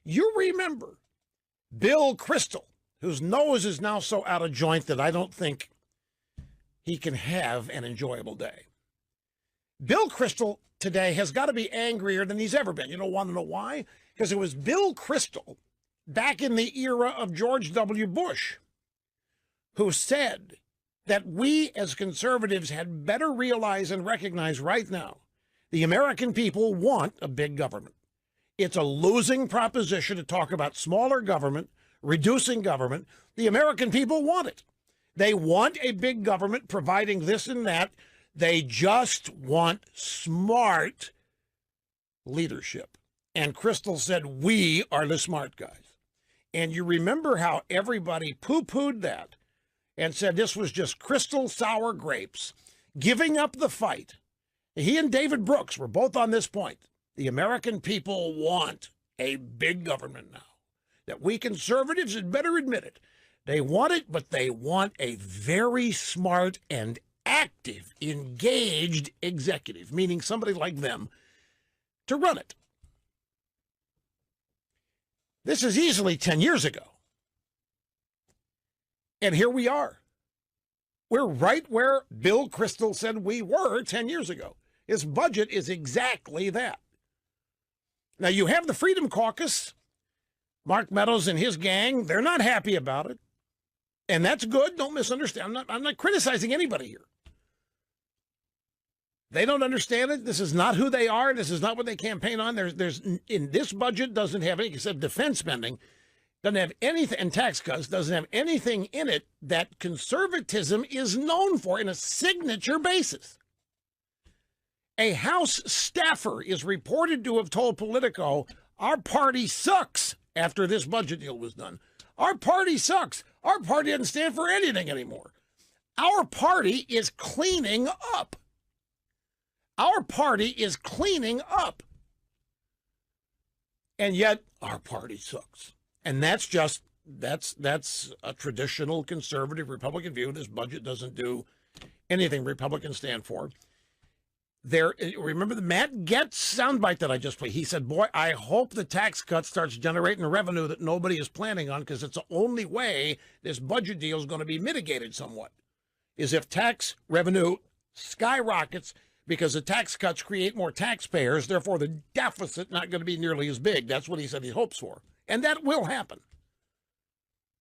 You remember Bill Kristol, whose nose is now so out of joint that I don't think he can have an enjoyable day. Bill Kristol today has got to be angrier than he's ever been. You don't want to know why? Because it was Bill Kristol back in the era of George W. Bush who said that we as conservatives had better realize and recognize right now the American people want a big government. It's a losing proposition to talk about smaller government, reducing government. The American people want it. They want a big government providing this and that. They just want smart leadership. And Kristol said, we are the smart guys. And you remember how everybody poo-pooed that and said this was just Kristol sour grapes, giving up the fight. He and David Brooks were both on this point. The American people want a big government now. That we conservatives had better admit it. They want it, but they want a very smart and active, engaged executive, meaning somebody like them, to run it. This is easily 10 years ago. And here we are. We're right where Bill Kristol said we were 10 years ago. His budget is exactly that. Now, you have the Freedom Caucus. Mark Meadows and his gang, they're not happy about it. And that's good. Don't misunderstand. I'm not criticizing anybody here. They don't understand it. This is not who they are. This is not what they campaign on. There's in this budget doesn't have any, except defense spending, doesn't have anything, and tax cuts, doesn't have anything in it that conservatism is known for in a signature basis. A House staffer is reported to have told Politico, our party sucks after this budget deal was done. Our party sucks. Our party doesn't stand for anything anymore. Our party is cleaning up. Our party is cleaning up. And yet our party sucks. And that's a traditional conservative Republican view. This budget doesn't do anything Republicans stand for. Remember the Matt Gaetz soundbite that I just played? He said, boy, I hope the tax cut starts generating revenue that nobody is planning on, because it's the only way this budget deal is going to be mitigated somewhat, is if tax revenue skyrockets because the tax cuts create more taxpayers, therefore the deficit not going to be nearly as big. That's what he said he hopes for. And that will happen.